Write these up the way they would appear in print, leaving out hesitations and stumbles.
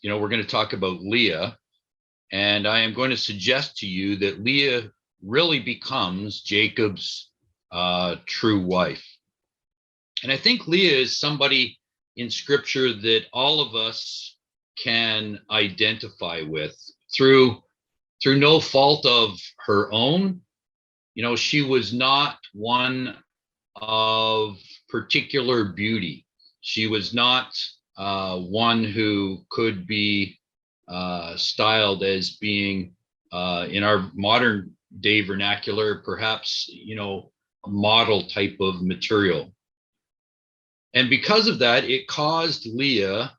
we're going to talk about Leah, and I am going to suggest to you that Leah really becomes Jacob's true wife. And I think Leah is somebody in Scripture that all of us can identify with through no fault of her own. She was not one of particular beauty. She was not one who could be styled as being, in our modern day vernacular, perhaps, model type of material. And because of that, it caused Leah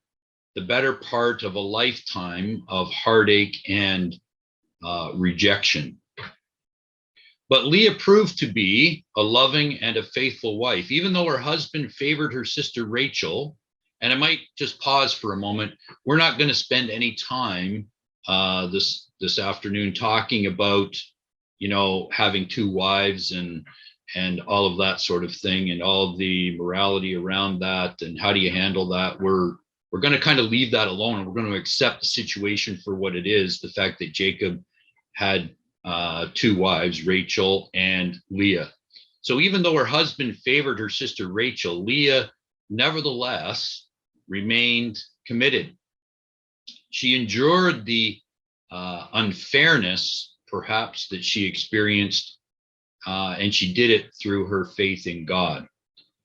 the better part of a lifetime of heartache and rejection. But Leah proved to be a loving and a faithful wife, even though her husband favored her sister Rachel. And I might just pause for a moment. We're not going to spend any time this afternoon talking about, having two wives and all of that sort of thing, and all of the morality around that, and how do you handle that. We're going to kind of leave that alone, and we're going to accept the situation for what it is, the fact that Jacob had two wives, Rachel and Leah. So even though her husband favored her sister Rachel, Leah nevertheless remained committed. She endured the unfairness, perhaps, that she experienced, and she did it through her faith in God.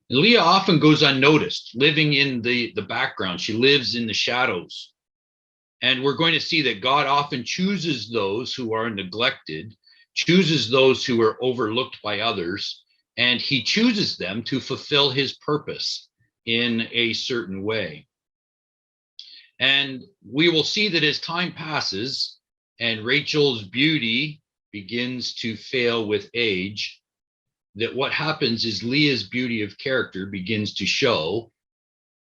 And Leah often goes unnoticed, living in the background. She lives in the shadows. And we're going to see that God often chooses those who are neglected, chooses those who are overlooked by others, and he chooses them to fulfill his purpose in a certain way. And we will see that as time passes and Rachel's beauty begins to fail with age, that what happens is Leah's beauty of character begins to show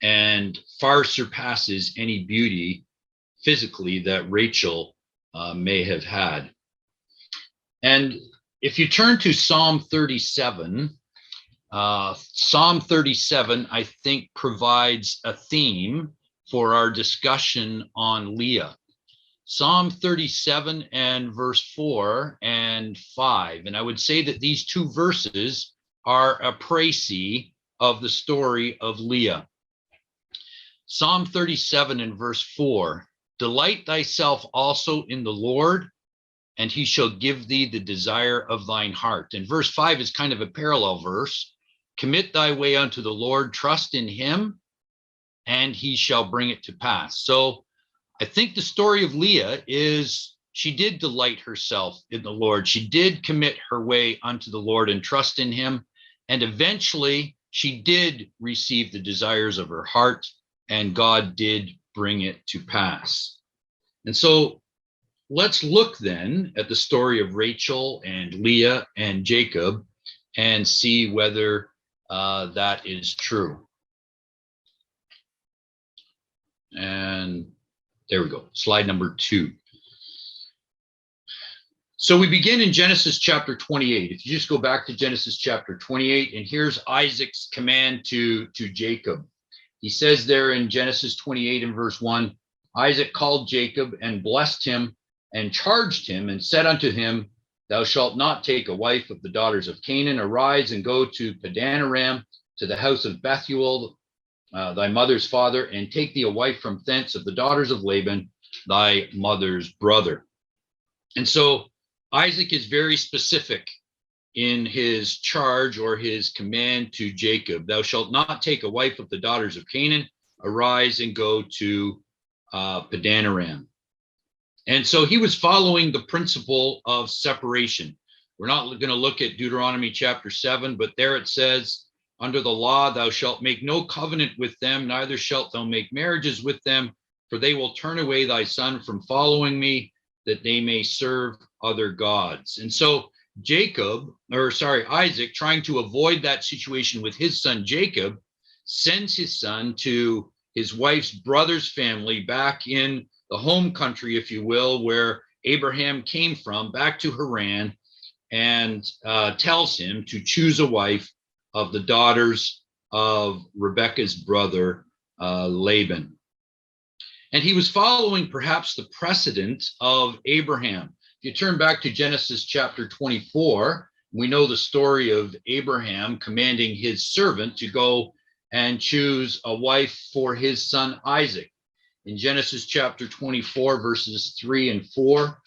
and far surpasses any beauty physically that Rachel may have had. And if you turn to Psalm 37, Psalm 37, I think, provides a theme for our discussion on Leah. Psalm 37 and verse 4 and 5. And I would say that these two verses are a précis of the story of Leah. Psalm 37 and verse 4. Delight thyself also in the Lord, and he shall give thee the desire of thine heart. And verse 5 is kind of a parallel verse. Commit thy way unto the Lord, trust in him, and he shall bring it to pass. So I think the story of Leah is she did delight herself in the Lord. She did commit her way unto the Lord and trust in him. And eventually she did receive the desires of her heart, and God did bring it to pass. And so let's look then at the story of Rachel and Leah and Jacob and see whether that is true. And there we go, slide number 2. So we begin in Genesis chapter 28. If you just go back to Genesis chapter 28, and here's Isaac's command to Jacob. He says there in Genesis 28 and verse 1, Isaac called Jacob and blessed him and charged him and said unto him, thou shalt not take a wife of the daughters of Canaan. Arise and go to Padan Aram, to the house of Bethuel, thy mother's father, and take thee a wife from thence of the daughters of Laban, thy mother's brother. And so Isaac is very specific in his charge or his command to Jacob. Thou shalt not take a wife of the daughters of Canaan. Arise and go to Padan Aram. And so he was following the principle of separation. We're not going to look at Deuteronomy chapter 7, but there it says, under the law, thou shalt make no covenant with them, neither shalt thou make marriages with them, for they will turn away thy son from following me, that they may serve other gods. And so Isaac, trying to avoid that situation with his son Jacob, sends his son to his wife's brother's family back in the home country, if you will, where Abraham came from, back to Haran, and tells him to choose a wife of the daughters of Rebekah's brother, Laban. And he was following perhaps the precedent of Abraham. If you turn back to Genesis chapter 24, we know the story of Abraham commanding his servant to go and choose a wife for his son Isaac. In Genesis chapter 24, verses 3 and 4,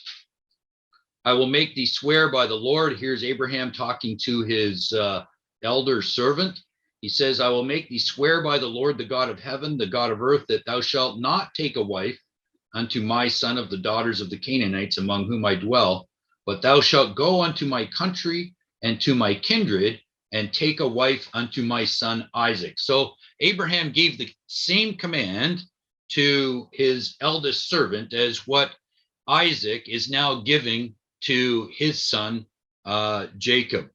I will make thee swear by the Lord. Here's Abraham talking to his elder servant. He says, I will make thee swear by the Lord, the God of heaven, the God of earth, that thou shalt not take a wife unto my son of the daughters of the Canaanites among whom I dwell, but thou shalt go unto my country and to my kindred and take a wife unto my son Isaac. So Abraham gave the same command to his eldest servant as what Isaac is now giving to his son Jacob.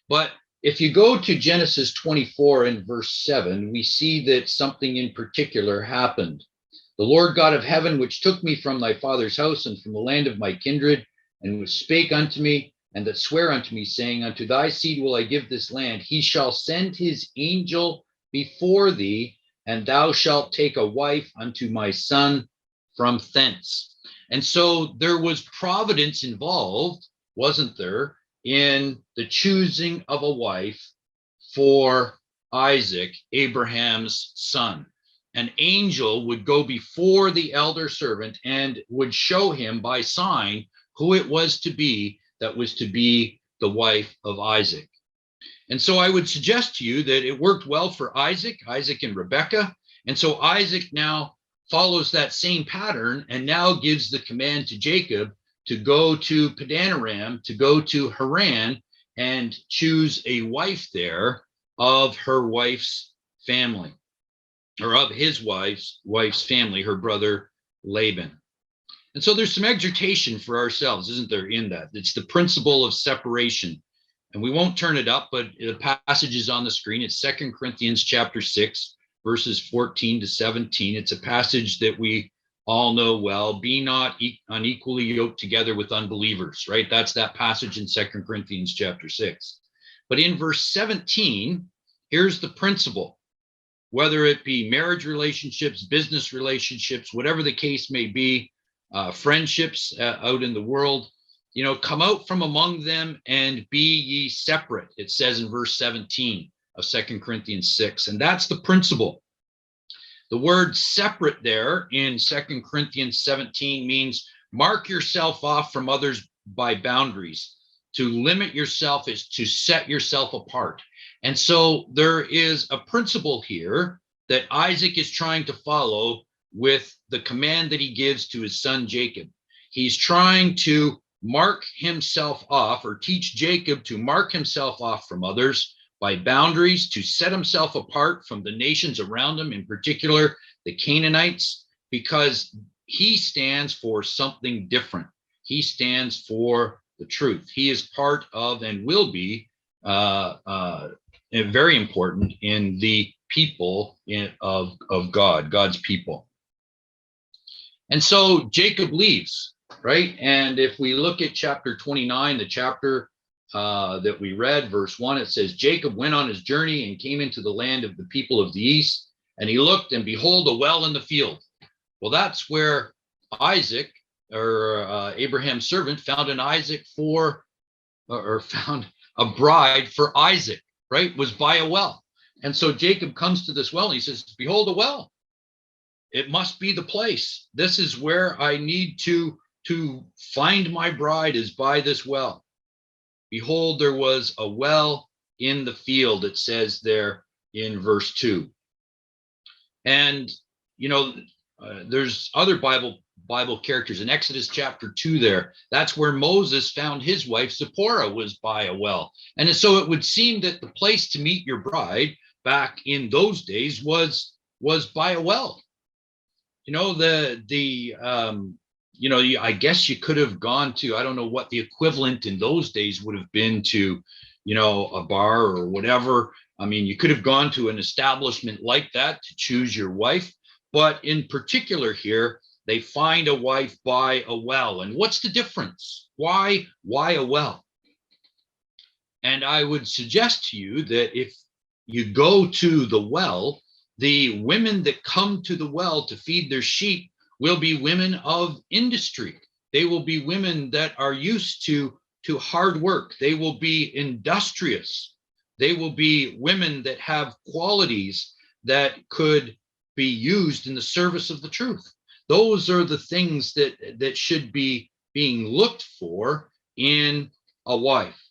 But if you go to Genesis 24 and verse 7, we see that something in particular happened. The Lord God of heaven, which took me from thy father's house and from the land of my kindred, and which spake unto me, and that sware unto me, saying, unto thy seed will I give this land, he shall send his angel before thee, and thou shalt take a wife unto my son from thence. And so there was providence involved, wasn't there, in the choosing of a wife for Isaac, Abraham's son. An angel would go before the elder servant and would show him by sign who it was to be that was to be the wife of Isaac. And so I would suggest to you that it worked well for Isaac and Rebekah. And so Isaac now follows that same pattern and now gives the command to Jacob to go to Padanaram, to go to Haran and choose a wife there of her wife's family, or of his wife's family, her brother Laban. And so there's some exhortation for ourselves, isn't there, in that? It's the principle of separation. And we won't turn it up, but the passage is on the screen. It's 2 Corinthians chapter 6, verses 14 to 17. It's a passage that we all know well. Be not unequally yoked together with unbelievers, right? That's that passage in 2 Corinthians chapter 6. But in verse 17, here's the principle. Whether it be marriage relationships, business relationships, whatever the case may be, friendships out in the world, come out from among them and be ye separate, it says in verse 17 of 2 Corinthians 6. And that's the principle. The word separate there in 2 Corinthians 17 means mark yourself off from others by boundaries. To limit yourself is to set yourself apart. And so there is a principle here that Isaac is trying to follow with the command that he gives to his son Jacob. He's trying to mark himself off, or teach Jacob to mark himself off from others by boundaries, to set himself apart from the nations around him, in particular the Canaanites, because he stands for something different. He stands for the truth. He is part of and will be very important in the people of God, God's people. And so Jacob leaves, right? And if we look at chapter 29, the chapter that we read, verse 1, it says, Jacob went on his journey and came into the land of the people of the east, and he looked, and behold, a well in the field. Well, that's where Isaac, or Abraham's servant, found found a bride for Isaac, right? Was by a well. And so Jacob comes to this well and he says, behold, a well. It must be the place. This is where I need to find my bride, is by this well. Behold, there was a well in the field, it says there in verse 2. And, there's other Bible characters in Exodus chapter 2 there. That's where Moses found his wife Zipporah, was by a well. And so it would seem that the place to meet your bride back in those days was by a well. I guess you could have gone to, I don't know what the equivalent in those days would have been to, a bar or whatever. I mean, you could have gone to an establishment like that to choose your wife. But in particular here, they find a wife by a well. And what's the difference? Why a well? And I would suggest to you that if you go to the well, The women that come to the well to feed their sheep will be women of industry. They will be women that are used to hard work. They will be industrious. They will be women that have qualities that could be used in the service of the truth. Those are the things that should be being looked for in a wife.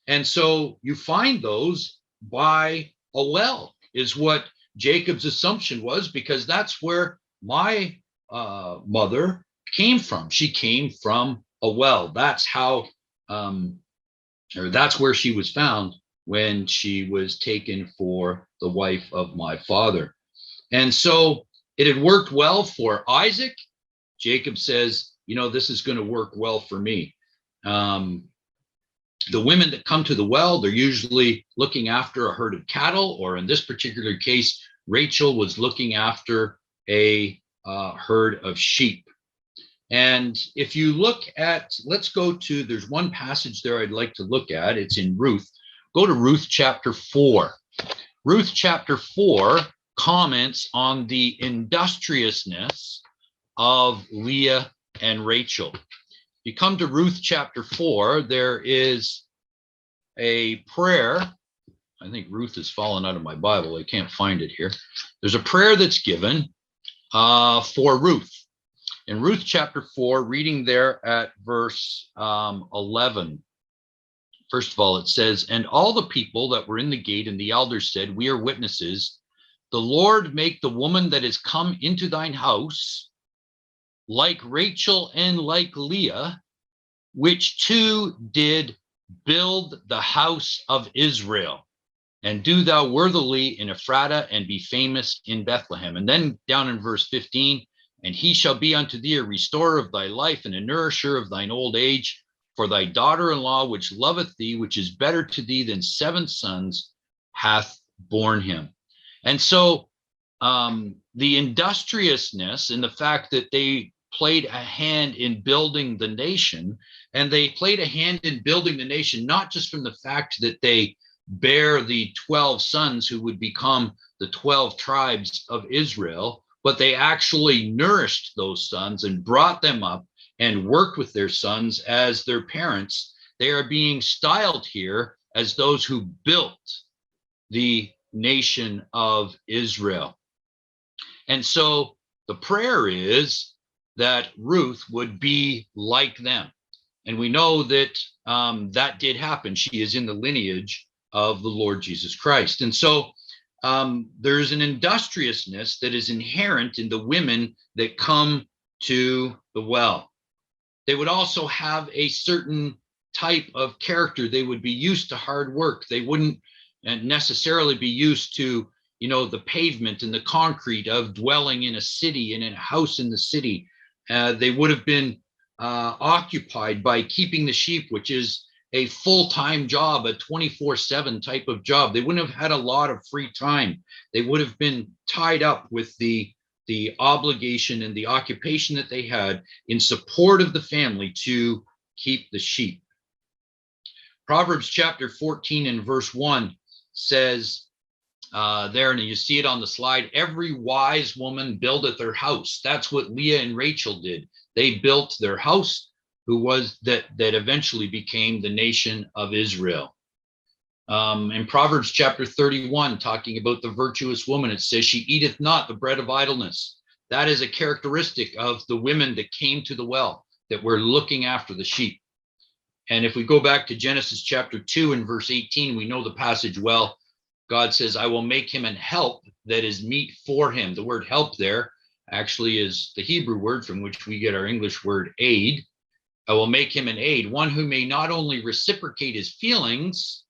And so you find those by a well, is what Jacob's assumption was, because that's where my mother came from. She came from a well. That's how, or that's where she was found when she was taken for the wife of my father. And so it had worked well for Isaac. Jacob says, this is going to work well for me. The women that come to the well, they're usually looking after a herd of cattle, or in this particular case, Rachel was looking after a herd of sheep. And if you look at, there's one passage there I'd like to look at. It's in Ruth. Go to Ruth chapter 4. Ruth chapter 4 comments on the industriousness of Leah and Rachel. You come to Ruth chapter 4, there is a prayer. I think Ruth has fallen out of my Bible. I can't find it here. There's a prayer that's given for Ruth. In Ruth chapter 4, reading there at verse 11. First of all, it says, "And all the people that were in the gate and the elders said, We are witnesses. The Lord make the woman that is come into thine house like Rachel and like Leah, which two did build the house of Israel. And do thou worthily in Ephrata, and be famous in Bethlehem." And then down in verse 15, "And he shall be unto thee a restorer of thy life, and a nourisher of thine old age. For thy daughter-in-law, which loveth thee, which is better to thee than 7 sons, hath borne him." And so the industriousness and the fact that they played a hand in building the nation, and they played a hand in building the nation, not just from the fact that they bear the 12 sons who would become the 12 tribes of Israel, but they actually nourished those sons and brought them up and worked with their sons as their parents. They are being styled here as those who built the nation of Israel. And so the prayer is that Ruth would be like them. And we know that that did happen. She is in the lineage of the Lord Jesus Christ. And so there's an industriousness that is inherent in the women that come to the well. They would also have a certain type of character. They would be used to hard work. They wouldn't necessarily be used to, the pavement and the concrete of dwelling in a city and in a house in the city. They would have been occupied by keeping the sheep, which is a full-time job, a 24/7 type of job. They wouldn't have had a lot of free time. They would have been tied up with the obligation and the occupation that they had in support of the family to keep the sheep. Proverbs chapter 14 and verse 1 says there, and you see it on the slide, "Every wise woman buildeth her house." That's what Leah and Rachel did. They built their house, who was that eventually became the nation of Israel. In Proverbs chapter 31, talking about the virtuous woman, it says, "She eateth not the bread of idleness." That is a characteristic of the women that came to the well, that were looking after the sheep. And if we go back to Genesis chapter 2 and verse 18, we know the passage well. God says, "I will make him an help that is meet for him." The word help there actually is the Hebrew word from which we get our English word aid. "I will make him an aid, one who may not only reciprocate his feelings,"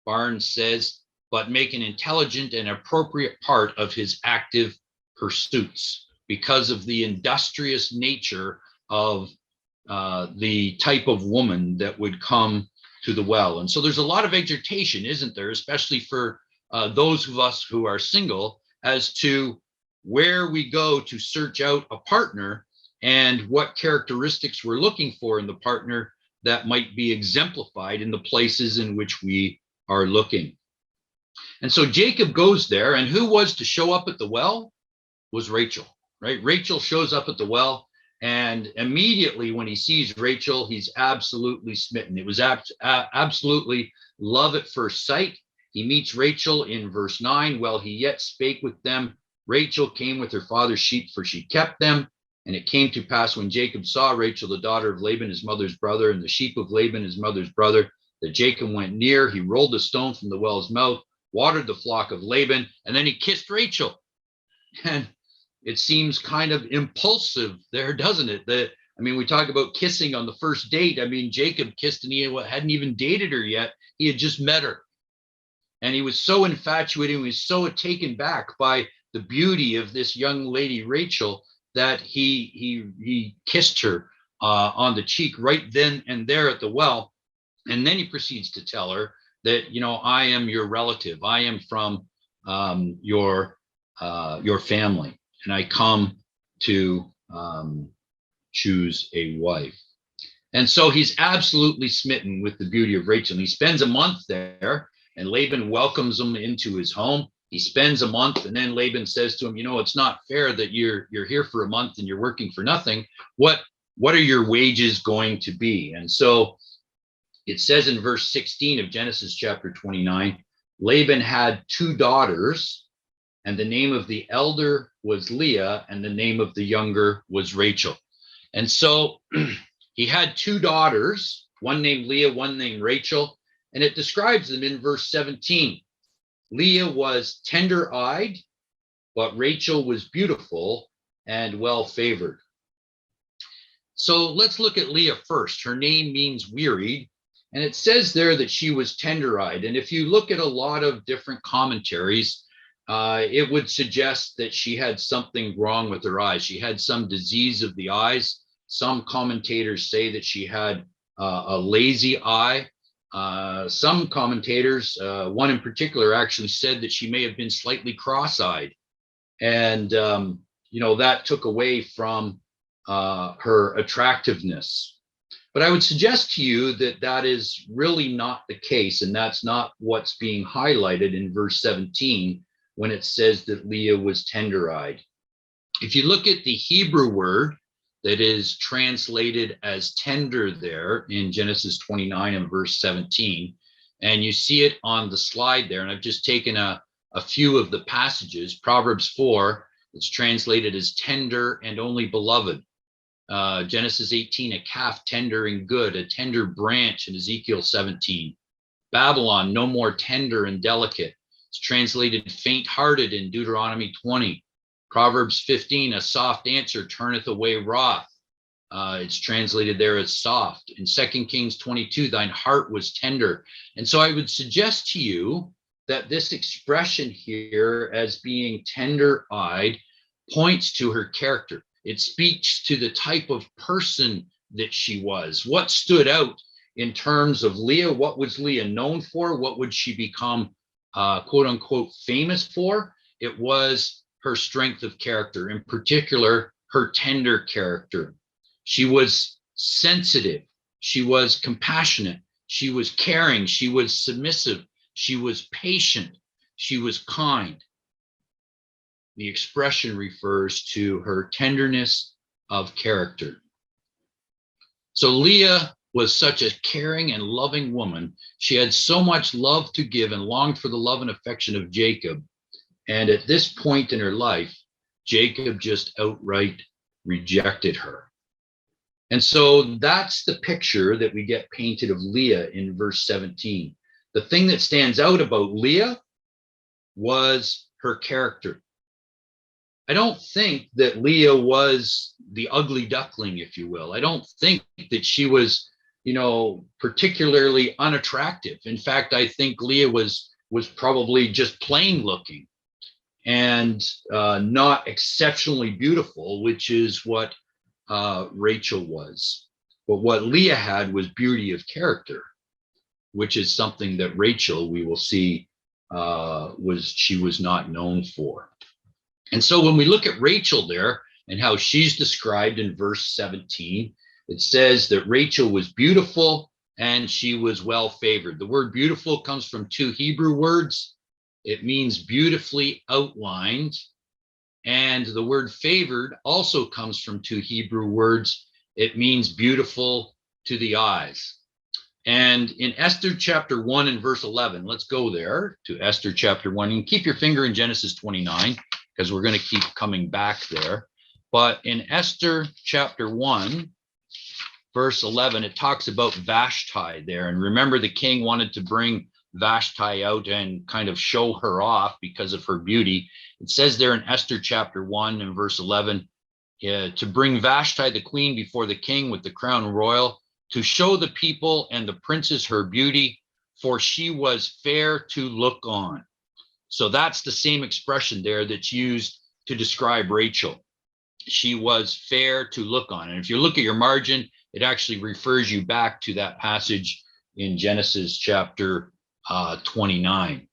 Barnes says, "but make an intelligent and appropriate part of his active pursuits," because of the industrious nature of the type of woman that would come to the well. And so there's a lot of exhortation, isn't there, especially for those of us who are single, as to where we go to search out a partner and what characteristics we're looking for in the partner that might be exemplified in the places in which we are looking. And so Jacob goes there, and who was to show up at the well was Rachel, right? Rachel shows up at the well, and immediately when he sees Rachel, he's absolutely smitten. It was absolutely love at first sight. He meets Rachel in verse 9. While he yet spake with them, Rachel came with her father's sheep, for she kept them. And it came to pass when Jacob saw Rachel, the daughter of Laban, his mother's brother, and the sheep of Laban, his mother's brother, that Jacob went near. He rolled a stone from the well's mouth, watered the flock of Laban, and then he kissed Rachel. And it seems kind of impulsive there, doesn't it? We talk about kissing on the first date. Jacob kissed and he hadn't even dated her yet. He had just met her. And he was so infatuated, he was so taken back by the beauty of this young lady, Rachel, that he kissed her on the cheek right then and there at the well. And then he proceeds to tell her that, I am your relative. I am from your family, and I come to choose a wife. And so he's absolutely smitten with the beauty of Rachel. And he spends a month there, and Laban welcomes him into his home. He spends a month, and then Laban says to him, it's not fair that you're here for a month and you're working for nothing. What are your wages going to be? And so it says in verse 16 of Genesis chapter 29, Laban had 2 daughters, and the name of the elder was Leah, and the name of the younger was Rachel. And so he had 2 daughters, one named Leah, one named Rachel, and it describes them in verse 17. Leah was tender-eyed, but Rachel was beautiful and well-favored. So let's look at Leah first. Her name means wearied, and it says there that she was tender-eyed. And if you look at a lot of different commentaries, it would suggest that she had something wrong with her eyes. She had some disease of the eyes. Some commentators say that she had a lazy eye. Some commentators, one in particular, actually said that she may have been slightly cross-eyed. And, that took away from her attractiveness. But I would suggest to you that that is really not the case, and that's not what's being highlighted in verse 17 when it says that Leah was tender-eyed. If you look at the Hebrew word that is translated as tender there in Genesis 29 and verse 17, and you see it on the slide there, and I've just taken a few of the passages. Proverbs 4, it's translated as tender and only beloved. Genesis 18, a calf tender and good, a tender branch in Ezekiel 17. Babylon, no more tender and delicate. It's translated faint-hearted in Deuteronomy 20. Proverbs 15, a soft answer turneth away wrath. It's translated there as soft. In 2 Kings 22, thine heart was tender. And so I would suggest to you that this expression here as being tender-eyed points to her character. It speaks to the type of person that she was. What stood out in terms of Leah? What was Leah known for? What would she become, quote unquote, famous for? It was her strength of character, in particular, her tender character. She was sensitive. She was compassionate. She was caring. She was submissive. She was patient. She was kind. The expression refers to her tenderness of character. So Leah was such a caring and loving woman. She had so much love to give and longed for the love and affection of Jacob. And at this point in her life, Jacob just outright rejected her. And so that's the picture that we get painted of Leah in verse 17. The thing that stands out about Leah was her character. I don't think that Leah was the ugly duckling, if you will. I don't think that she was, particularly unattractive. In fact, I think Leah was probably just plain looking and not exceptionally beautiful, which is what Rachel was. But what Leah had was beauty of character, which is something that Rachel, we will see, she was not known for. And so when we look at Rachel there and how she's described in verse 17, it says that Rachel was beautiful and she was well favored. The word beautiful comes from 2 Hebrew words. It means beautifully outlined. And the word favored also comes from two Hebrew words. It means beautiful to the eyes. And in Esther chapter 1 and verse 11, let's go there to Esther chapter 1. And keep your finger in Genesis 29, because we're going to keep coming back there. But in Esther chapter 1, verse 11, it talks about Vashti there. And remember, the king wanted to bring Vashti out and kind of show her off because of her beauty. It says there in Esther chapter 1 and verse 11, to bring Vashti the queen before the king with the crown royal, to show the people and the princes her beauty, for she was fair to look on. So that's the same expression there that's used to describe Rachel. She was fair to look on. And if you look at your margin, it actually refers you back to that passage in Genesis chapter 29.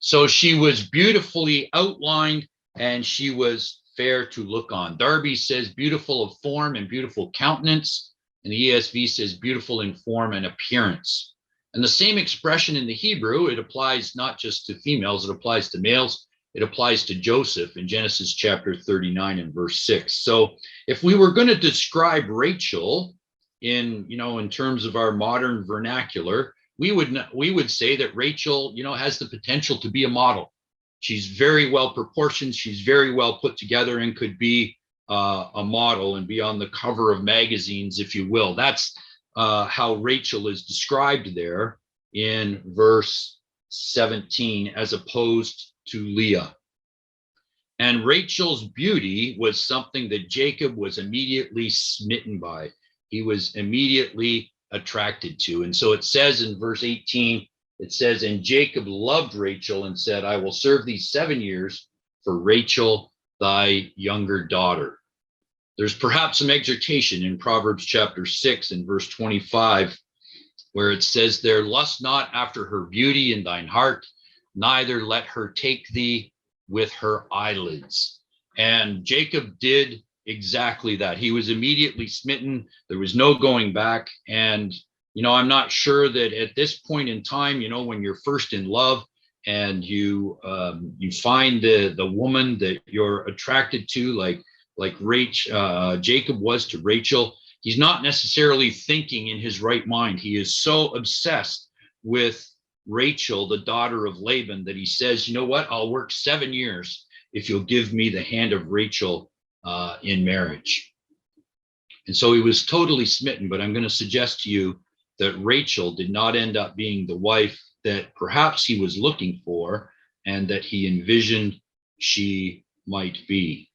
So she was beautifully outlined and she was fair to look on. Darby says beautiful of form and beautiful countenance. And the ESV says beautiful in form and appearance. And the same expression in the Hebrew, it applies not just to females, it applies to males. It applies to Joseph in Genesis chapter 39 and verse 6. So if we were going to describe Rachel in terms of our modern vernacular, we would say that Rachel, has the potential to be a model. She's very well proportioned. She's very well put together and could be a model and be on the cover of magazines, if you will. That's how Rachel is described there in verse 17, as opposed to Leah. And Rachel's beauty was something that Jacob was immediately smitten by. He was immediately attracted to. And so it says in verse 18, it says, and Jacob loved Rachel and said, I will serve thee 7 years for Rachel, thy younger daughter. There's perhaps some exhortation in Proverbs chapter 6 and verse 25, where it says there, lust not after her beauty in thine heart, neither let her take thee with her eyelids. And Jacob did exactly that. He was immediately smitten. There was no going back. And, I'm not sure that at this point in time, when you're first in love and you find the woman that you're attracted to, like Jacob was to Rachel, he's not necessarily thinking in his right mind. He is so obsessed with Rachel, the daughter of Laban, that he says, you know what, I'll work 7 years if you'll give me the hand of Rachel in marriage. And so he was totally smitten. But I'm going to suggest to you that Rachel did not end up being the wife that perhaps he was looking for and that he envisioned she might be.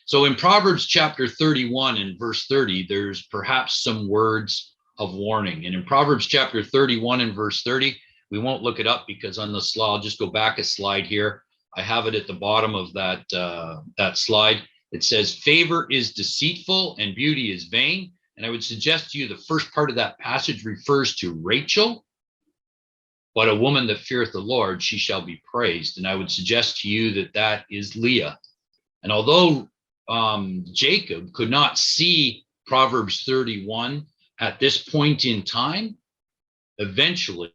So in Proverbs chapter 31 and verse 30, there's perhaps some words of warning. And in Proverbs chapter 31 and verse 30, we won't look it up because on the slide, I'll just go back a slide here. I have it at the bottom of that slide. It says, favor is deceitful and beauty is vain. And I would suggest to you the first part of that passage refers to Rachel, but a woman that feareth the Lord, she shall be praised. And I would suggest to you that that is Leah. And although Jacob could not see Proverbs 31 at this point in time, eventually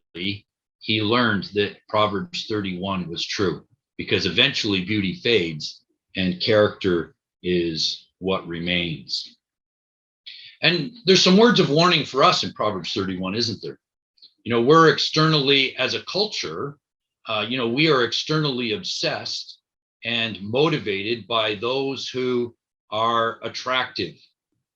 he learned that Proverbs 31 was true, because eventually beauty fades and character is what remains. And there's some words of warning for us in Proverbs 31, isn't there? We're externally, as a culture, we are externally obsessed and motivated by those who are attractive.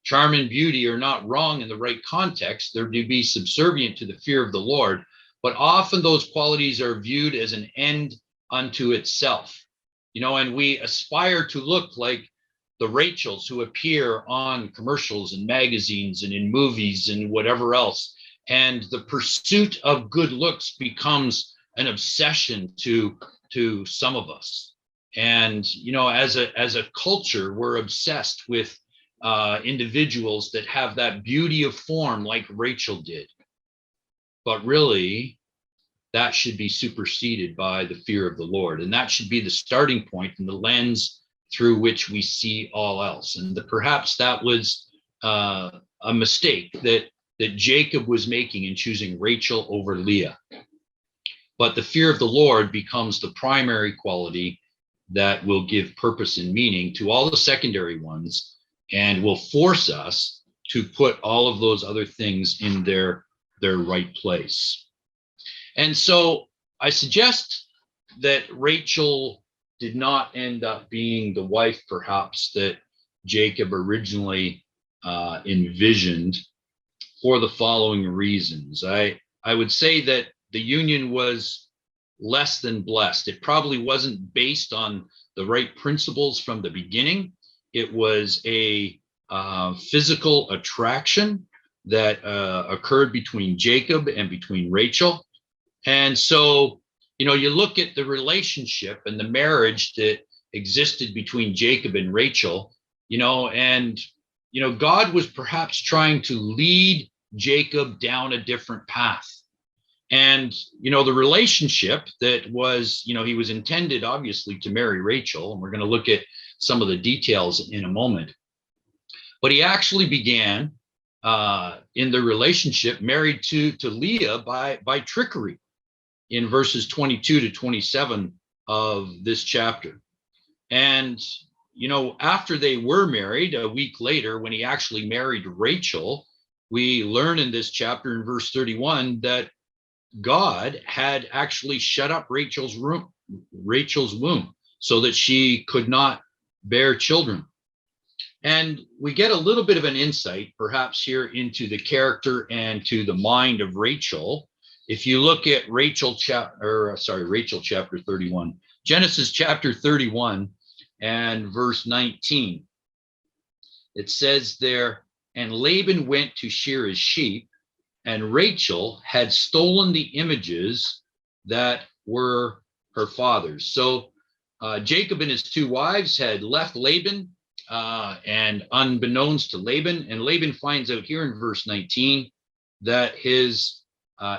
Charm and beauty are not wrong in the right context. They're to be subservient to the fear of the Lord, but often those qualities are viewed as an end unto itself. And we aspire to look like the Rachels who appear on commercials and magazines and in movies and whatever else. And the pursuit of good looks becomes an obsession to some of us. And, as a culture, we're obsessed with individuals that have that beauty of form like Rachel did. But really, that should be superseded by the fear of the Lord. And that should be the starting point and the lens through which we see all else. And perhaps that was a mistake that Jacob was making in choosing Rachel over Leah. but the fear of the Lord becomes the primary quality that will give purpose and meaning to all the secondary ones, and will force us to put all of those other things in their right place. And so I suggest that Rachel did not end up being the wife, perhaps, that Jacob originally envisioned, for the following reasons. I would say that the union was less than blessed. It probably wasn't based on the right principles from the beginning. It was a physical attraction that occurred between Jacob and between Rachel. And so, you look at the relationship and the marriage that existed between Jacob and Rachel, and God was perhaps trying to lead Jacob down a different path. And, the relationship that was, he was intended, obviously, to marry Rachel. And we're going to look at some of the details in a moment. But he actually began in the relationship married to Leah by trickery in verses 22 to 27 of this chapter. And, after they were married, a week later, when he actually married Rachel, we learn in this chapter in verse 31 that God had actually shut up Rachel's womb so that she could not bear children. And we get a little bit of an insight, perhaps, here into the character and to the mind of Rachel. If you look at Rachel chapter 31, Genesis chapter 31 and verse 19, it says there, "And Laban went to shear his sheep, and Rachel had stolen the images that were her father's." So Jacob and his two wives had left Laban, and unbeknownst to Laban, and Laban finds out here in verse 19 that his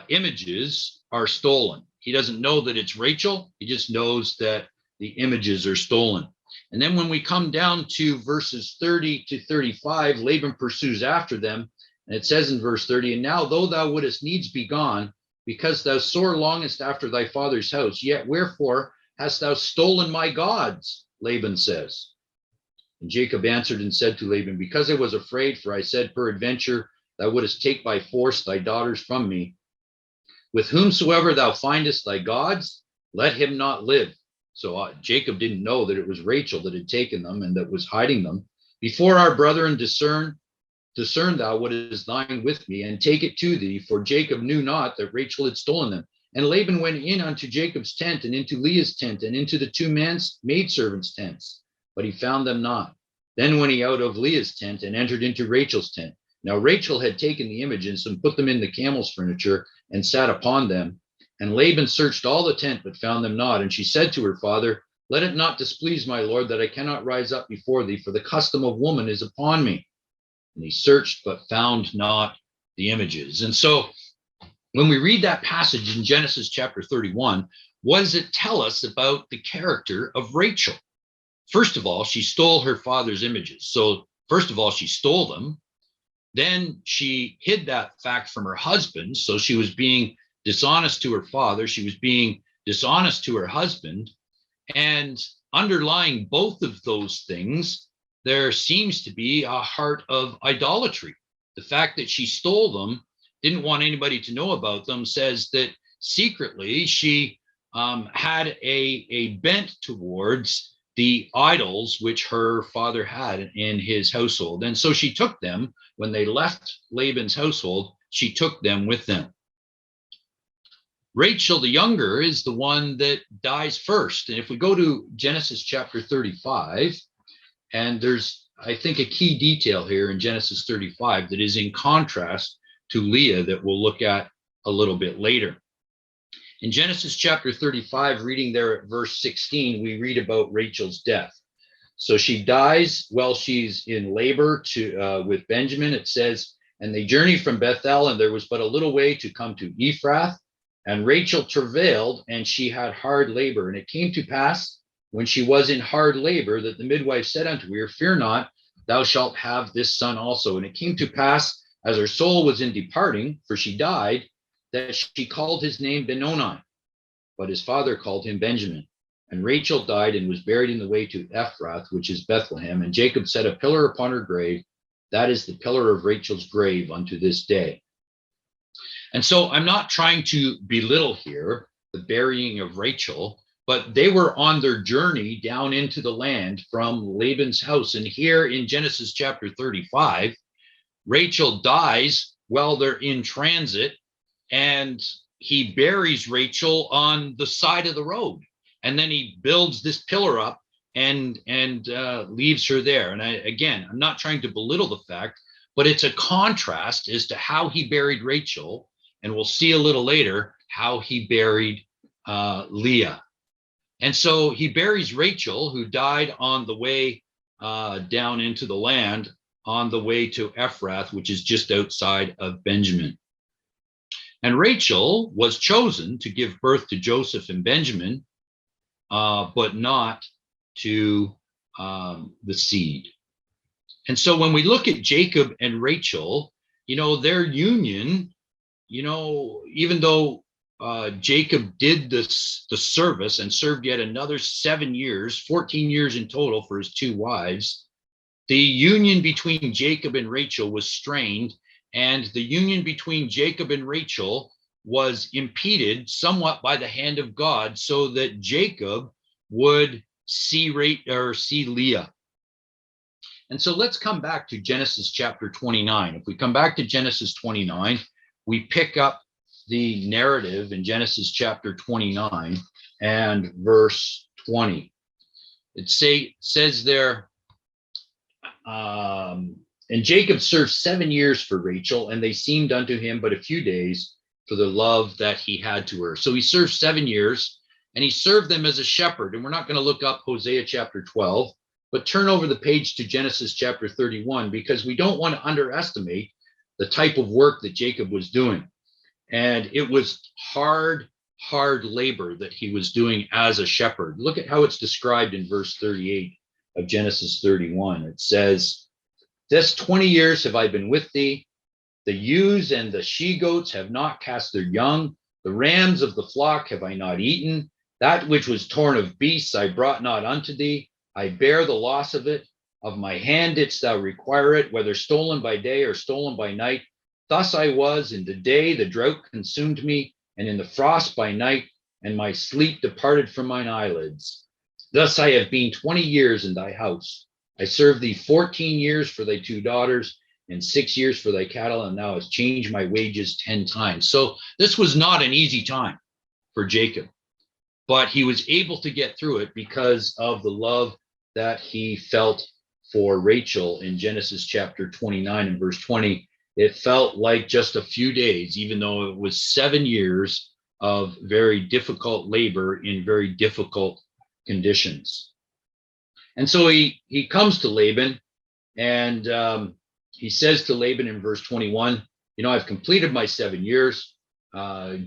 images are stolen. He doesn't know that it's Rachel. He just knows that the images are stolen. And then when we come down to verses 30 to 35, Laban pursues after them. And it says in verse 30, "And now, though thou wouldest needs be gone, because thou sore longest after thy father's house, yet wherefore hast thou stolen my gods?" Laban says. And Jacob answered and said to Laban, "Because I was afraid, for I said, peradventure thou wouldest take by force thy daughters from me. With whomsoever thou findest thy gods, let him not live." So Jacob didn't know that it was Rachel that had taken them and that was hiding them. "Before our brethren discern thou what is thine with me, and take it to thee." For Jacob knew not that Rachel had stolen them. And Laban went in unto Jacob's tent, and into Leah's tent, and into the two maidservants' tents, but he found them not. Then went he out of Leah's tent and entered into Rachel's tent. Now Rachel had taken the images and put them in the camel's furniture and sat upon them. And Laban searched all the tent, but found them not. And she said to her father, "Let it not displease my lord that I cannot rise up before thee, for the custom of woman is upon me." And he searched, but found not the images. And so when we read that passage in Genesis chapter 31, what does it tell us about the character of Rachel? First of all, she stole her father's images. So first of all, she stole them. Then she hid that fact from her husband. So she was being dishonest to her father. She was being dishonest to her husband. And underlying both of those things, there seems to be a heart of idolatry. The fact that she stole them, didn't want anybody to know about them, says that secretly she had a bent towards the idols which her father had in his household. And so she took them when they left Laban's household, she took them with them. Rachel, the younger, is the one that dies first. And if we go to Genesis chapter 35, and there's, I think, a key detail here in Genesis 35 that is in contrast to Leah that we'll look at a little bit later. In Genesis chapter 35, reading there at verse 16, we read about Rachel's death. So she dies while she's in labor with Benjamin. It says, "And they journeyed from Bethel, and there was but a little way to come to Ephrath. And Rachel travailed, and she had hard labor. And it came to pass, when she was in hard labor, that the midwife said unto her, Fear not, thou shalt have this son also. And it came to pass, as her soul was in departing, for she died, that she called his name Benoni. but his father called him Benjamin. And Rachel died and was buried in the way to Ephrath, which is Bethlehem. And Jacob set a pillar upon her grave. That is the pillar of Rachel's grave unto this day. And so I'm not trying to belittle here the burying of Rachel, but they were on their journey down into the land from Laban's house. And here in Genesis chapter 35, Rachel dies while they're in transit, and he buries Rachel on the side of the road. And then he builds this pillar up and leaves her there. And I'm not trying to belittle the fact, but it's a contrast as to how he buried Rachel. And we'll see a little later how he buried Leah. And so he buries Rachel, who died on the way down into the land, on the way to Ephrath, which is just outside of Benjamin. And Rachel was chosen to give birth to Joseph and Benjamin, but not to the seed. And so when we look at Jacob and Rachel, their union, even though Jacob did the service and served yet another 7 years, 14 years in total for his two wives, the union between Jacob and Rachel was strained, and the union between Jacob and Rachel was impeded somewhat by the hand of God, so that Jacob would see Leah. And so let's come back to Genesis chapter 29. If we come back to Genesis 29, we pick up the narrative in Genesis chapter 29 and verse 20. It says there, and Jacob served 7 years for Rachel, and they seemed unto him but a few days for the love that he had to her. So he served 7 years, and he served them as a shepherd. And we're not going to look up Hosea chapter 12, but turn over the page to Genesis chapter 31, because we don't want to underestimate the type of work that Jacob was doing. And it was hard labor that he was doing as a shepherd. Look at how it's described in verse 38 of Genesis 31. It says, "This 20 years have I been with thee. The ewes and the she-goats have not cast their young. The rams of the flock have I not eaten. That which was torn of beasts I brought not unto thee. I bear the loss of it. Of my hand didst thou require it, whether stolen by day or stolen by night. Thus I was. In the day the drought consumed me, and in the frost by night, and my sleep departed from mine eyelids. Thus I have been 20 years in thy house. I served thee 14 years for thy two daughters, and 6 years for thy cattle, and thou hast changed my wages 10 times. So this was not an easy time for Jacob, but he was able to get through it because of the love that he felt for Rachel. In Genesis chapter 29 and verse 20, it felt like just a few days, even though it was 7 years of very difficult labor in very difficult conditions. And so he comes to Laban, and he says to Laban in verse 21, I've completed my 7 years.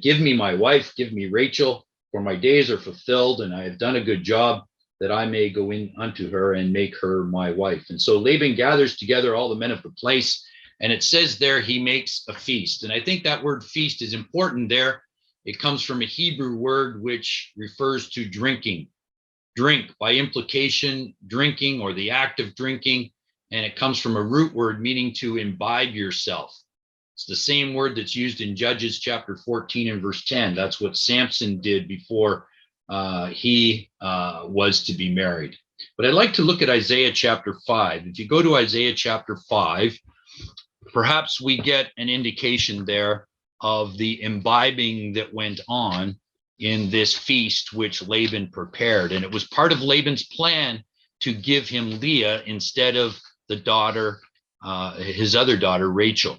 Give me my wife, give me Rachel, for my days are fulfilled, and I have done a good job, that I may go in unto her and make her my wife. And so Laban gathers together all the men of the place, and it says there he makes a feast. And I think that word feast is important there. It comes from a Hebrew word which refers to drinking. Drink, by implication, drinking or the act of drinking. And it comes from a root word meaning to imbibe yourself. It's the same word that's used in Judges chapter 14 and verse 10. That's what Samson did before he was to be married. But I'd like to look at Isaiah chapter 5. If you go to Isaiah chapter 5, perhaps we get an indication there of the imbibing that went on in this feast which Laban prepared. And it was part of Laban's plan to give him Leah instead of the daughter, his other daughter, Rachel.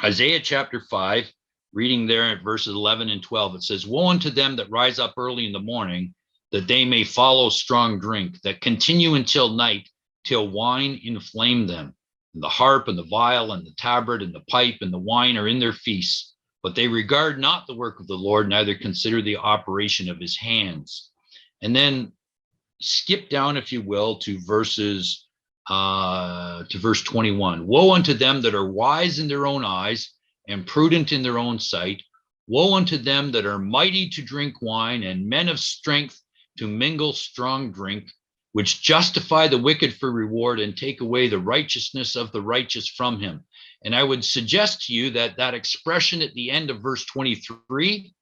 Isaiah chapter 5, reading there at verses 11 and 12, it says, "Woe unto them that rise up early in the morning, that they may follow strong drink, that continue until night, till wine inflame them. And the harp and the viol and the tabret and the pipe and the wine are in their feasts. But they regard not the work of the Lord, neither consider the operation of his hands." And then skip down, if you will, to verse 21. "Woe unto them that are wise in their own eyes and prudent in their own sight, Woe unto them that are mighty to drink wine, and men of strength to mingle strong drink, which justify the wicked for reward and take away the righteousness of the righteous from him. And I would suggest to you that that expression at the end of verse 23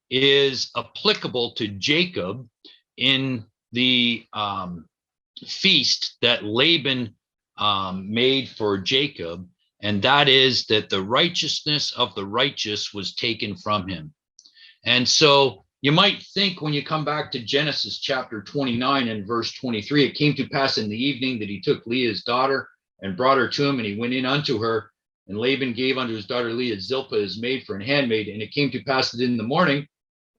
is applicable to Jacob in the feast that Laban made for Jacob, and that is that the righteousness of the righteous was taken from him. And so you might think, when you come back to Genesis chapter 29 and verse 23, it came to pass in the evening that he took Leah's daughter and brought her to him, and he went in unto her, and Laban gave unto his daughter Leah Zilpah his maid for an handmaid. And it came to pass that in the morning,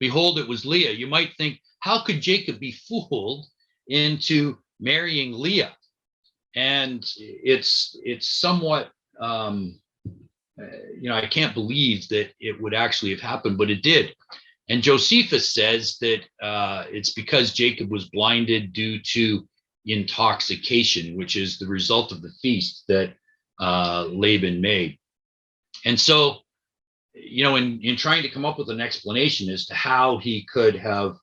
behold, it was Leah. You might think, how could Jacob be fooled into marrying Leah? And it's somewhat, I can't believe that it would actually have happened, but it did. And Josephus says that it's because Jacob was blinded due to intoxication, which is the result of the feast that Laban made. And so, in trying to come up with an explanation as to how he could have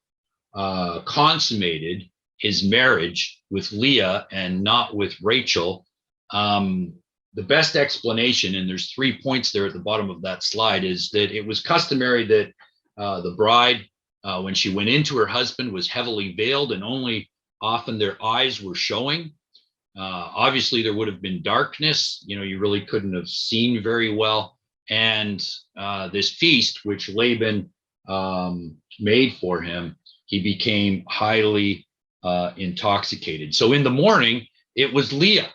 consummated his marriage with Leah and not with Rachel, the best explanation, and there's 3 points there at the bottom of that slide, is that it was customary that the bride, when she went into her husband, was heavily veiled, and only often their eyes were showing. Obviously, there would have been darkness. You really couldn't have seen very well. And this feast, which Laban made for him, he became highly intoxicated. So in the morning, it was Leah.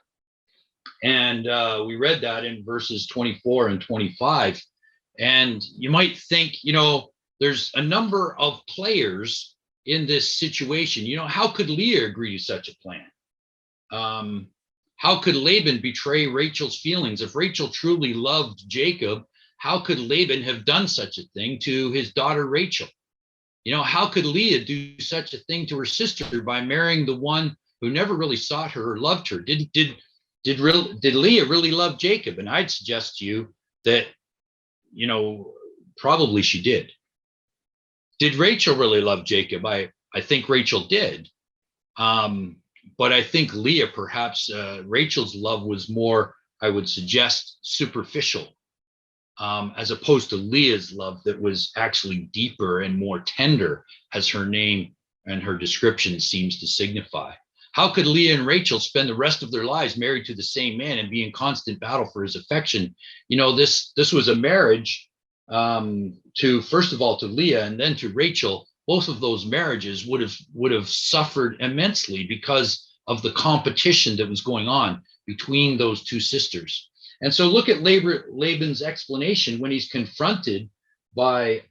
And we read that in verses 24 and 25. And you might think, there's a number of players in this situation. How could Leah agree to such a plan? How could Laban betray Rachel's feelings? If Rachel truly loved Jacob, how could Laban have done such a thing to his daughter Rachel? How could Leah do such a thing to her sister by marrying the one who never really sought her or loved her? Did Leah really love Jacob? And I'd suggest to you that, probably she did. Did Rachel really love Jacob? I think Rachel did. But I think Leah, perhaps Rachel's love was more, I would suggest, superficial, as opposed to Leah's love that was actually deeper and more tender, as her name and her description seems to signify. How could Leah and Rachel spend the rest of their lives married to the same man and be in constant battle for his affection? This was a marriage to, first of all, to Leah, and then to Rachel. Both of those marriages would have suffered immensely because of the competition that was going on between those two sisters. And so look at Laban's explanation when he's confronted by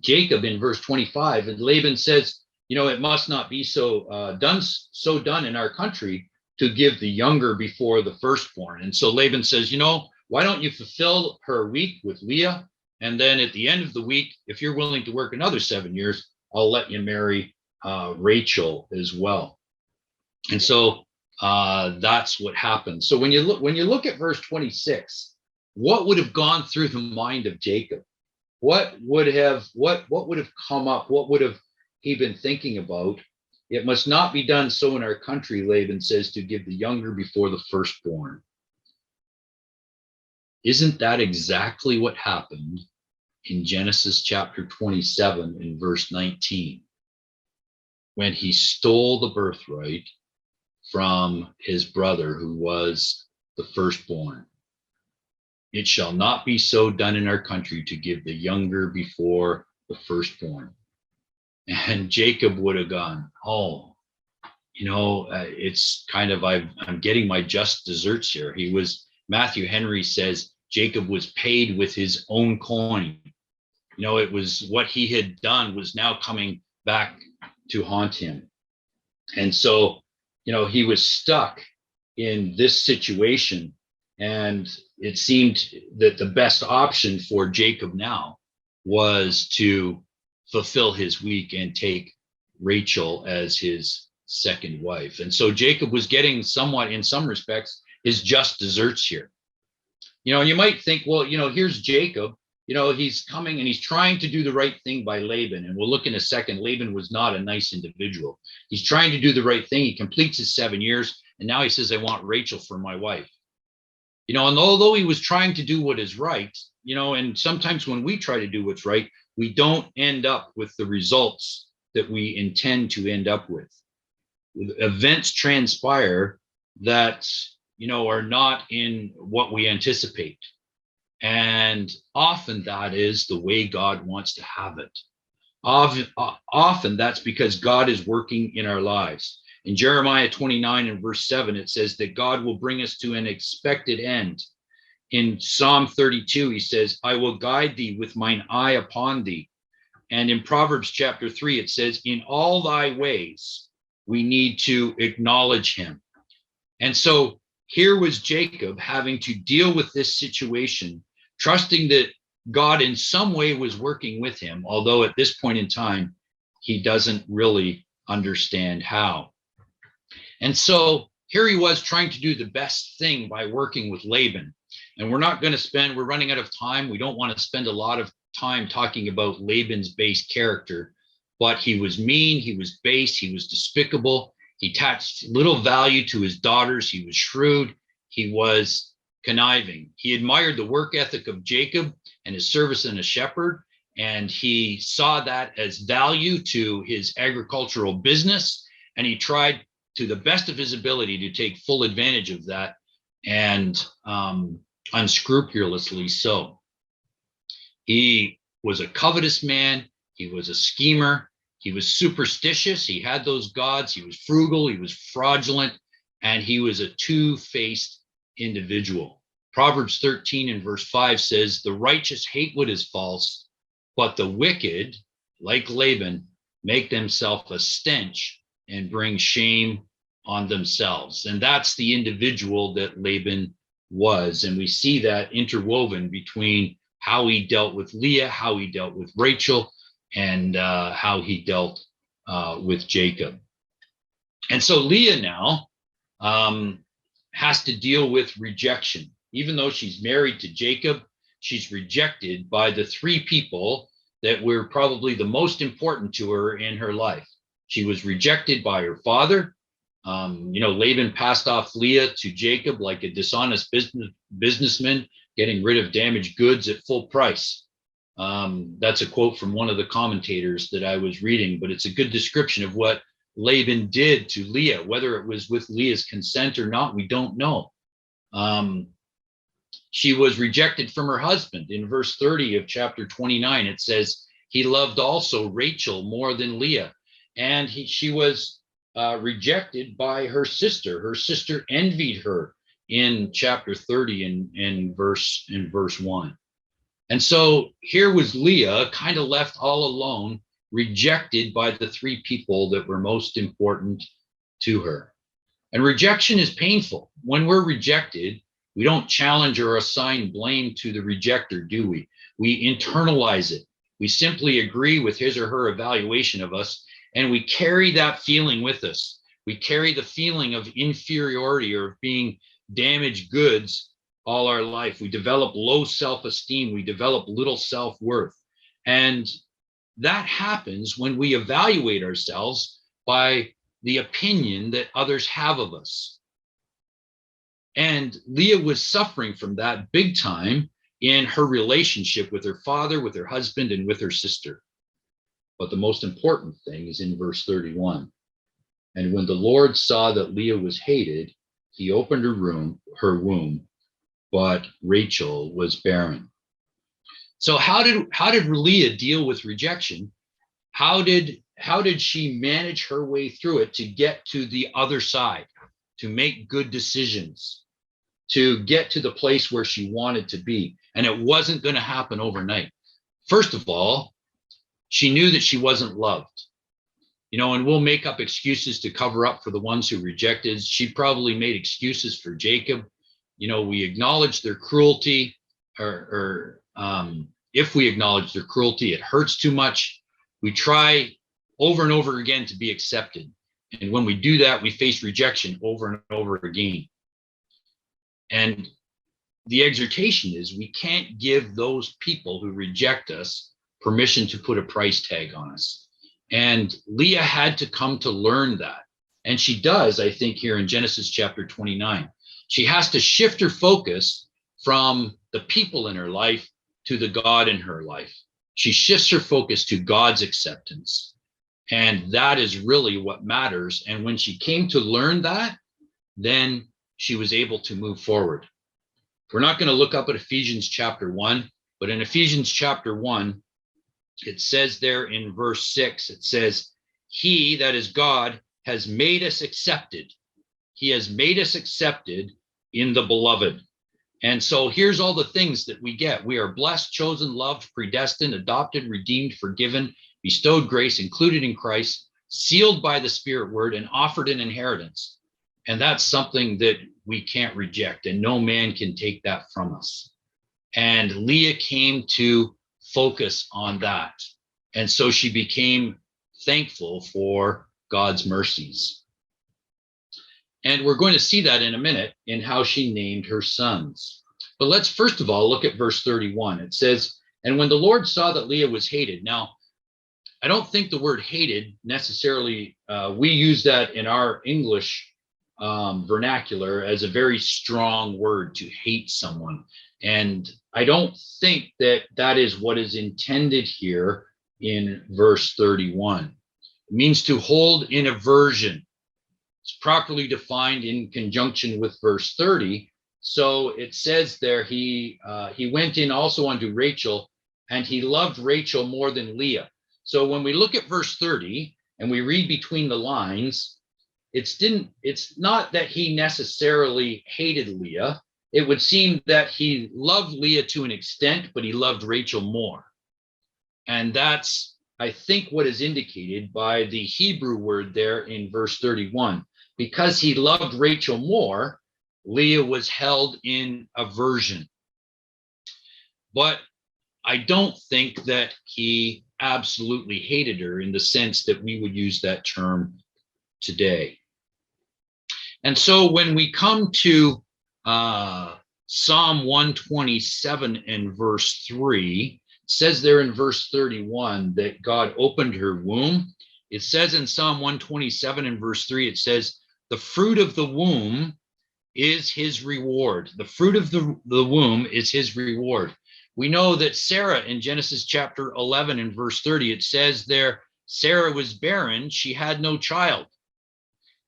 Jacob in verse 25. And Laban says, it must not be so done in our country to give the younger before the firstborn. And so Laban says, why don't you fulfill her week with Leah? And then at the end of the week, if you're willing to work another 7 years, I'll let you marry Rachel as well. And so that's what happened. So when you look at verse 26, what would have gone through the mind of Jacob? What would have come up? What would have he been thinking about? It must not be done so in our country, Laban says, to give the younger before the firstborn. Isn't that exactly what happened in Genesis chapter 27 in verse 19, when he stole the birthright from his brother who was the firstborn? It shall not be so done in our country to give the younger before the firstborn. And Jacob would have gone, it's kind of, I'm getting my just deserts here. Matthew Henry says, Jacob was paid with his own coin. It was what he had done was now coming back to haunt him. And so, he was stuck in this situation. And it seemed that the best option for Jacob now was to fulfill his week and take Rachel as his second wife. And so Jacob was getting somewhat, in some respects, his just deserts here. And you might think, well, here's Jacob. he's coming and he's trying to do the right thing by Laban. And we'll look in a second. Laban was not a nice individual. He's trying to do the right thing. He completes his 7 years. And now he says, I want Rachel for my wife. And although he was trying to do what is right, and sometimes when we try to do what's right, we don't end up with the results that we intend to end up with. Events transpire that, are not in what we anticipate. And often that is the way God wants to have it. Often that's because God is working in our lives. In Jeremiah 29 and verse 7, it says that God will bring us to an expected end. In Psalm 32, he says, I will guide thee with mine eye upon thee. And in Proverbs chapter 3, it says, in all thy ways, we need to acknowledge him. And so here was Jacob having to deal with this situation, trusting that God in some way was working with him, although at this point in time, he doesn't really understand how. And so here he was trying to do the best thing by working with Laban. And we're running out of time. We don't want to spend a lot of time talking about Laban's base character, but he was mean, he was base, he was despicable. He attached little value to his daughters. He was shrewd. He was conniving. He admired the work ethic of Jacob and his service as a shepherd, and he saw that as value to his agricultural business, and he tried to the best of his ability to take full advantage of that, and unscrupulously so. He was a covetous man. He was a schemer. He was superstitious. He had those gods. He was frugal. He was fraudulent. And he was a two-faced individual. Proverbs 13 and verse 5 says, the righteous hate what is false, but the wicked, like Laban, make themselves a stench and bring shame on themselves. And that's the individual that Laban was. And we see that interwoven between how he dealt with Leah, how he dealt with Rachel, and how he dealt with Jacob. And so Leah now has to deal with rejection. Even though she's married to Jacob, she's rejected by the three people that were probably the most important to her in her life. She was rejected by her father. Laban passed off Leah to Jacob like a dishonest businessman, getting rid of damaged goods at full price. That's a quote from one of the commentators that I was reading, but it's a good description of what Laban did to Leah. Whether it was with Leah's consent or not, we don't know. She was rejected from her husband. In verse 30 of chapter 29, it says, he loved also Rachel more than Leah. And she was rejected by her sister. Her sister envied her in chapter 30 in verse 1. And so here was Leah kind of left all alone, rejected by the three people that were most important to her. And rejection is painful. When we're rejected, we don't challenge or assign blame to the rejecter, do we? We internalize it. We simply agree with his or her evaluation of us, and we carry that feeling with us. We carry the feeling of inferiority or of being damaged goods all our life. We develop low self-esteem. We develop little self-worth. And that happens when we evaluate ourselves by the opinion that others have of us. And Leah was suffering from that big time in her relationship with her father, with her husband, and with her sister. But the most important thing is in verse 31. And when the Lord saw that Leah was hated, he opened her womb, but Rachel was barren. So how did Leah deal with rejection? How did she manage her way through it to get to the other side, to make good decisions, to get to the place where she wanted to be? And it wasn't going to happen overnight. First of all, she knew that she wasn't loved. And we'll make up excuses to cover up for the ones who rejected. She probably made excuses for Jacob. We acknowledge their cruelty, or if we acknowledge their cruelty, it hurts too much. We try over and over again to be accepted. And when we do that, we face rejection over and over again. And the exhortation is we can't give those people who reject us permission to put a price tag on us. And Leah had to come to learn that. And she does, I think, here in Genesis chapter 29. She has to shift her focus from the people in her life to the God in her life. She shifts her focus to God's acceptance. And that is really what matters. And when she came to learn that, then she was able to move forward. We're not going to look up at Ephesians chapter 1, but in Ephesians chapter 1, it says there in verse 6, it says, he, that is God, has made us accepted. He has made us accepted in the beloved. And so here's all the things that we get. We are blessed, chosen, loved, predestined, adopted, redeemed, forgiven, bestowed grace, included in Christ, sealed by the Spirit word, and offered an inheritance. And that's something that we can't reject, and no man can take that from us. And Leah came to focus on that. And so she became thankful for God's mercies. And we're going to see that in a minute in how she named her sons. But let's first of all look at verse 31. It says, and when the Lord saw that Leah was hated. Now, I don't think the word hated necessarily, we use that in our English vernacular as a very strong word, to hate someone. And I don't think that that is what is intended here in verse 31. It means to hold in aversion. It's properly defined in conjunction with verse 30. So it says there, he went in also unto Rachel, and he loved Rachel more than Leah. So when we look at verse 30 and we read between the lines, it's not that he necessarily hated Leah. It would seem that he loved Leah to an extent, but he loved Rachel more. And that's, I think, what is indicated by the Hebrew word there in verse 31. Because he loved Rachel more, Leah was held in aversion. But I don't think that he absolutely hated her in the sense that we would use that term today. And so when we come to Psalm 127 and verse 3, it says there in verse 31 that God opened her womb. It says in Psalm 127 and verse 3, it says, the fruit of the womb is his reward. The fruit of the womb is his reward. We know that Sarah in Genesis chapter 11 and verse 30, it says there, Sarah was barren, she had no child.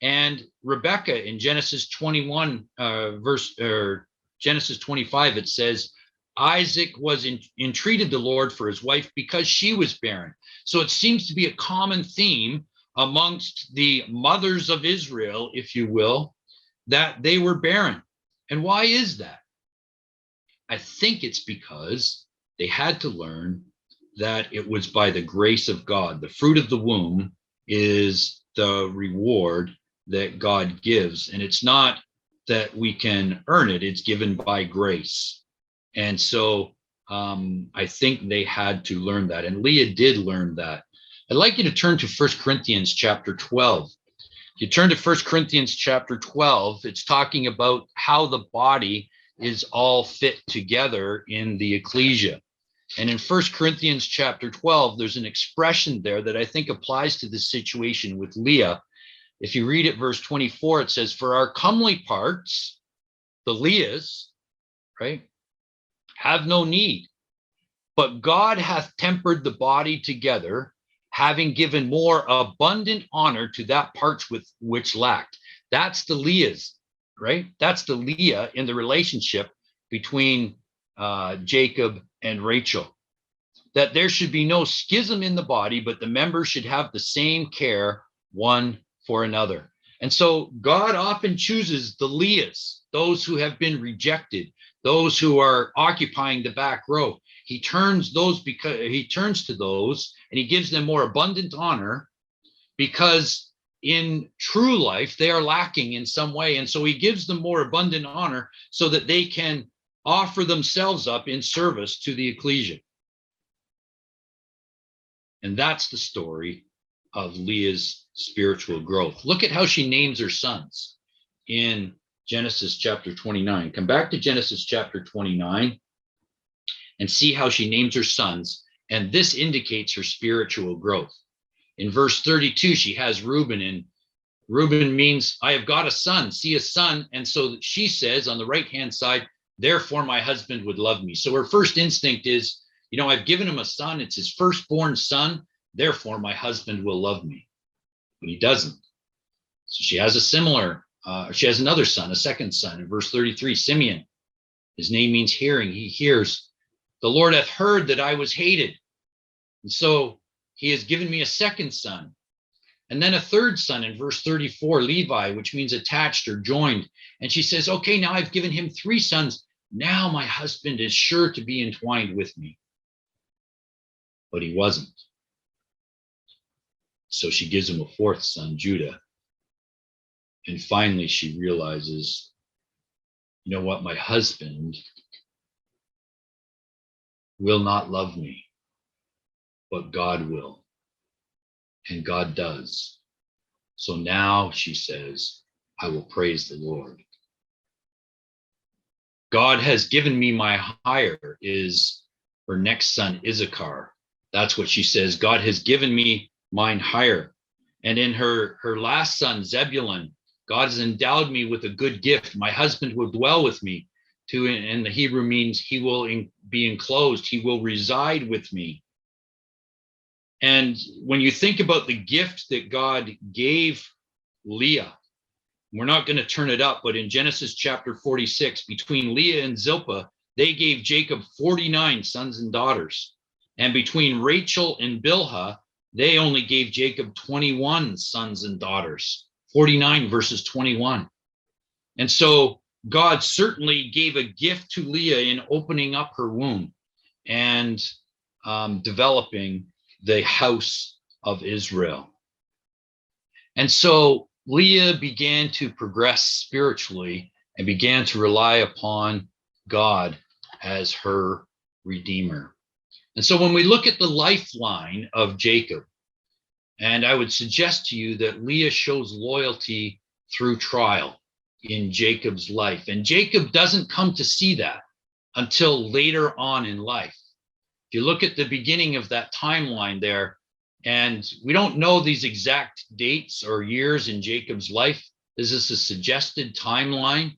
And Rebecca in Genesis 21, Genesis 25, it says, Isaac was entreated the Lord for his wife because she was barren. So it seems to be a common theme amongst the mothers of Israel, if you will, that they were barren. And why is that? I think it's because they had to learn that it was by the grace of God. The fruit of the womb is the reward that God gives. And it's not that we can earn it, it's given by grace. And so I think they had to learn that. And Leah did learn that. I'd like you to turn to 1 Corinthians chapter 12. If you turn to 1 Corinthians chapter 12, it's talking about how the body is all fit together in the ecclesia. And in 1 Corinthians chapter 12, there's an expression there that I think applies to this situation with Leah. If you read it, verse 24, it says, for our comely parts, the Leahs, right, have no need, but God hath tempered the body together, having given more abundant honor to that parts with which lacked. That's the Leahs, right? That's the Leah in the relationship between Jacob and Rachel. That there should be no schism in the body, but the members should have the same care one for another. And so God often chooses the Leahs, those who have been rejected, those who are occupying the back row. He turns to those and he gives them more abundant honor, because in true life they are lacking in some way. And so he gives them more abundant honor so that they can offer themselves up in service to the ecclesia. And that's the story of Leah's spiritual growth. Look at how she names her sons in Genesis chapter 29. Come back to Genesis chapter 29 and see how she names her sons. And this indicates her spiritual growth. In verse 32, she has Reuben, and Reuben means I have got a son, see a son. And so she says on the right-hand side, therefore my husband would love me. So her first instinct is, I've given him a son. It's his firstborn son. Therefore my husband will love me. But he doesn't. So she has she has another son, a second son. In verse 33, Simeon, his name means hearing. He hears, the Lord hath heard that I was hated. And so he has given me a second son. And then a third son in verse 34, Levi, which means attached or joined. And she says, okay, now I've given him three sons. Now my husband is sure to be entwined with me. But he wasn't. So she gives him a fourth son, Judah. And finally she realizes, you know what, my husband will not love me, but God will. And God does. So now she says, I will praise the Lord. God has given me my hire is her next son, Issachar. That's what she says. God has given me mine hire. And in her last son, Zebulun, God has endowed me with a good gift. My husband will dwell with me. In the Hebrew means he will be enclosed. He will reside with me. And when you think about the gift that God gave Leah, we're not going to turn it up, but in Genesis chapter 46, between Leah and Zilpah, they gave Jacob 49 sons and daughters. And between Rachel and Bilhah, they only gave Jacob 21 sons and daughters, 49 versus 21. And so God certainly gave a gift to Leah in opening up her womb and developing the house of Israel. And so Leah began to progress spiritually and began to rely upon God as her redeemer. And so when we look at the lifeline of Jacob, and I would suggest to you that Leah shows loyalty through trial in Jacob's life. And Jacob doesn't come to see that until later on in life. If you look at the beginning of that timeline there, and we don't know these exact dates or years in Jacob's life. This is a suggested timeline,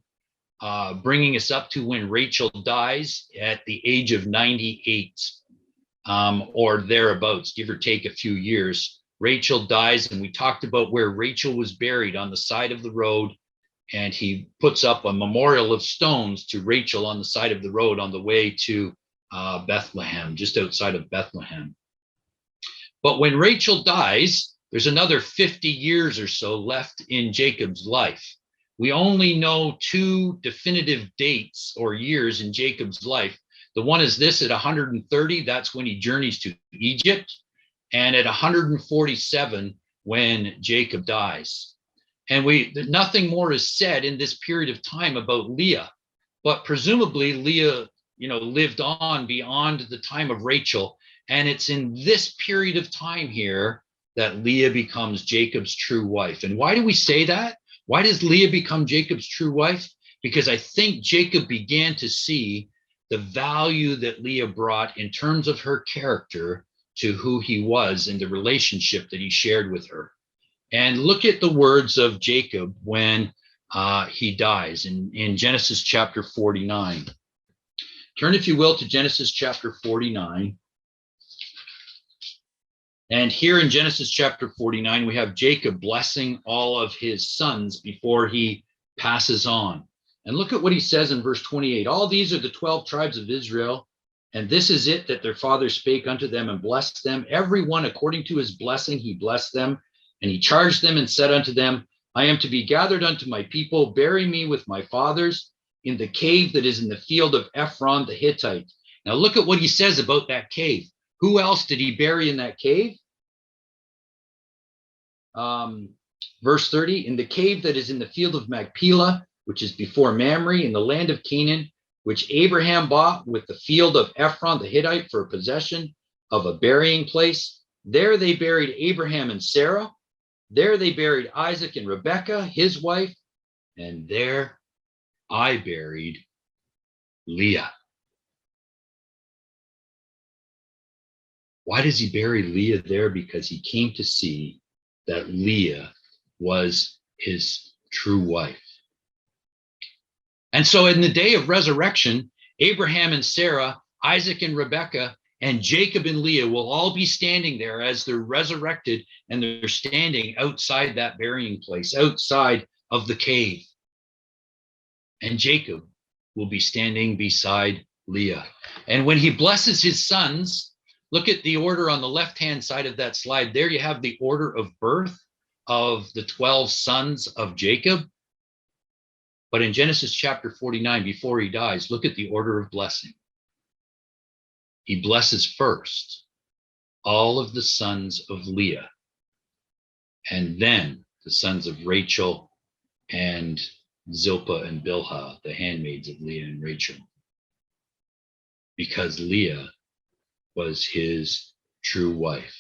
bringing us up to when Rachel dies at the age of 98, or thereabouts, give or take a few years. Rachel dies, and we talked about where Rachel was buried on the side of the road, and he puts up a memorial of stones to Rachel on the side of the road on the way to Bethlehem, just outside of Bethlehem. But when Rachel dies, there's another 50 years or so left in Jacob's life. We only know two definitive dates or years in Jacob's life. The one is this: at 130, that's when he journeys to Egypt, and at 147, when Jacob dies. And nothing more is said in this period of time about Leah, but presumably Leah, lived on beyond the time of Rachel. And it's in this period of time here that Leah becomes Jacob's true wife. And why do we say that? Why does Leah become Jacob's true wife? Because I think Jacob began to see the value that Leah brought in terms of her character to who he was and the relationship that he shared with her. And look at the words of Jacob when he dies in Genesis chapter 49. Turn, if you will, to Genesis chapter 49. And here in Genesis chapter 49, we have Jacob blessing all of his sons before he passes on. And look at what he says in verse 28. All these are the 12 tribes of Israel, and this is it that their father spake unto them and blessed them. Every one according to his blessing he blessed them. And he charged them and said unto them, I am to be gathered unto my people. Bury me with my fathers in the cave that is in the field of Ephron the Hittite. Now look at what he says about that cave. Who else did he bury in that cave? Verse 30, in the cave that is in the field of Machpelah, which is before Mamre, in the land of Canaan, which Abraham bought with the field of Ephron the Hittite for a possession of a burying place. There they buried Abraham and Sarah. There they buried Isaac and Rebekah, his wife. And there I buried Leah. Why does he bury Leah there? Because he came to see that Leah was his true wife. And so in the day of resurrection, Abraham and Sarah, Isaac and Rebekah, and Jacob and Leah will all be standing there as they're resurrected, and they're standing outside that burying place, outside of the cave. And Jacob will be standing beside Leah. And when he blesses his sons, look at the order on the left-hand side of that slide. There you have the order of birth of the 12 sons of Jacob. But in Genesis chapter 49, before he dies, look at the order of blessing. He blesses first all of the sons of Leah, and then the sons of Rachel and Zilpah and Bilhah, the handmaids of Leah and Rachel, because Leah was his true wife.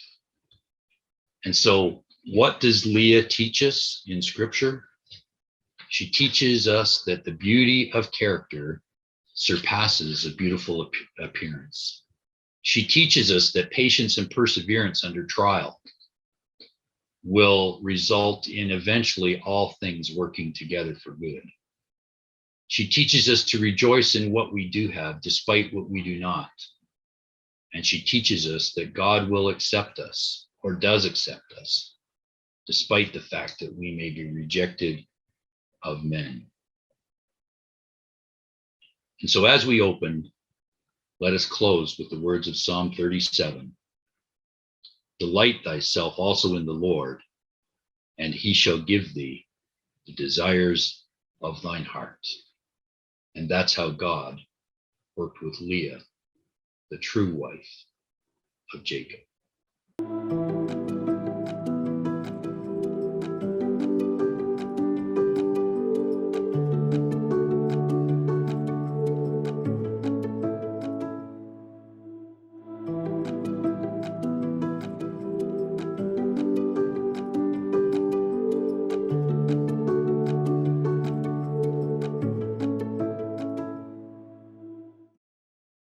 And so what does Leah teach us in Scripture? She teaches us that the beauty of character surpasses a beautiful appearance. She teaches us that patience and perseverance under trial will result in eventually all things working together for good. She teaches us to rejoice in what we do have, despite what we do not. And she teaches us that God will accept us, or does accept us, despite the fact that we may be rejected of men. And so as we open, let us close with the words of Psalm 37. Delight thyself also in the Lord, and he shall give thee the desires of thine heart. And that's how God worked with Leah, the true wife of Jacob.